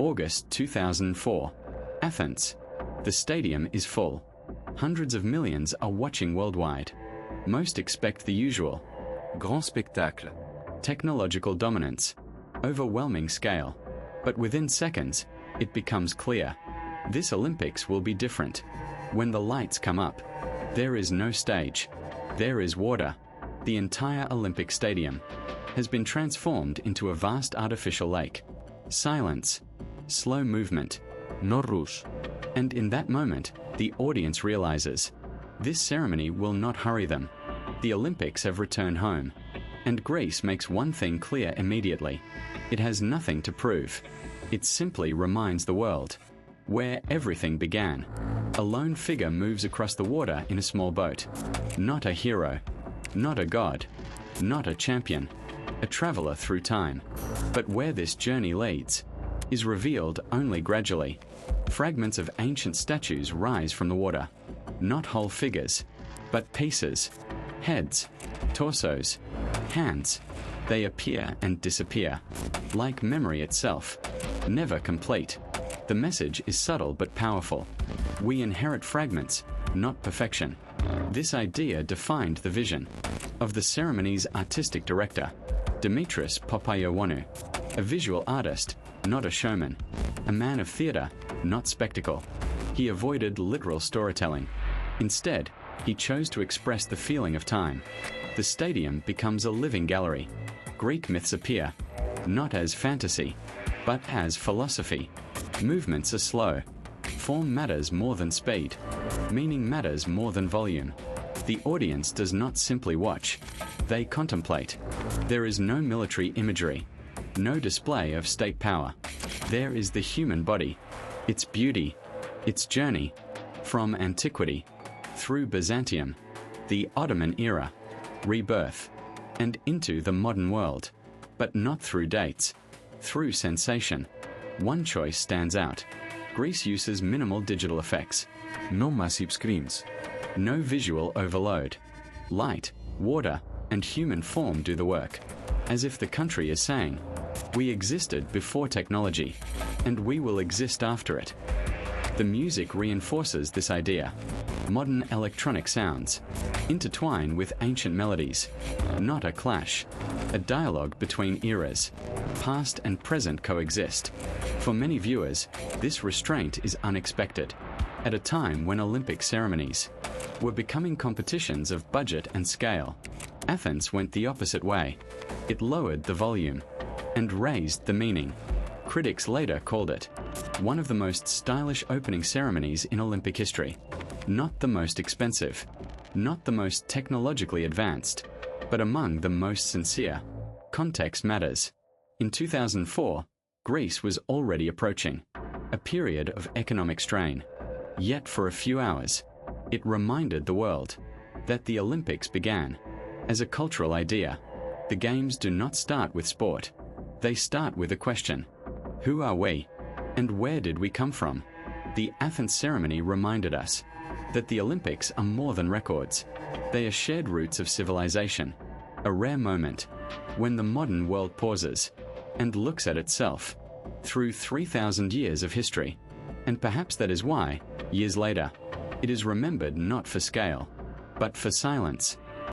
August 2004. Athens. The stadium is full. Hundreds of millions are watching worldwide. Most expect the usual. Grand spectacle. Technological dominance. Overwhelming scale. But within seconds, it becomes clear. This Olympics will be different. When the lights come up, there is no stage. There is water. The entire Olympic Stadium has been transformed into a vast artificial lake. Silence. Slow movement. No rush. And in that moment, the audience realizes this ceremony will not hurry them. The Olympics have returned home. And Greece makes one thing clear immediately. It has nothing to prove. It simply reminds the world where everything began. A lone figure moves across the water in a small boat. Not a hero. Not a god. Not a champion. A traveler through time. But where this journey leads is revealed only gradually. Fragments of ancient statues rise from the water. Not whole figures, but pieces. Heads, torsos, hands. They appear and disappear, like memory itself, never complete. The message is subtle but powerful. We inherit fragments, not perfection. This idea defined the vision of the ceremony's artistic director, Dimitris Papaioannou, a visual artist, not a showman, a man of theater, not spectacle. He avoided literal storytelling. Instead, he chose to express the feeling of time. The stadium becomes a living gallery. Greek myths appear, not as fantasy, but as philosophy. Movements are slow. Form matters more than speed. Meaning matters more than volume. The audience does not simply watch. They contemplate. There is no military imagery. No display of state power. There is the human body, its beauty, its journey, from antiquity, through Byzantium, the Ottoman era, rebirth, and into the modern world, but not through dates, through sensation. One choice stands out. Greece uses minimal digital effects. No massive screens. No visual overload. Light, water, and human form do the work. As if the country is saying, we existed before technology, and we will exist after it. The music reinforces this idea. Modern electronic sounds intertwine with ancient melodies. Not a clash. A dialogue between eras. Past and present coexist. For many viewers, this restraint is unexpected. At a time when Olympic ceremonies were becoming competitions of budget and scale, Athens went the opposite way. It lowered the volume and raised the meaning. Critics later called it one of the most stylish opening ceremonies in Olympic history. Not the most expensive, not the most technologically advanced, but among the most sincere. Context matters. In 2004, Greece was already approaching a period of economic strain. Yet for a few hours, it reminded the world that the Olympics began as a cultural idea. The Games do not start with sport. They start with a question. Who are we? And where did we come from? The Athens ceremony reminded us that the Olympics are more than records. They are shared roots of civilization. A rare moment when the modern world pauses and looks at itself through 3,000 years of history. And perhaps that is why, years later, it is remembered not for scale, but for silence.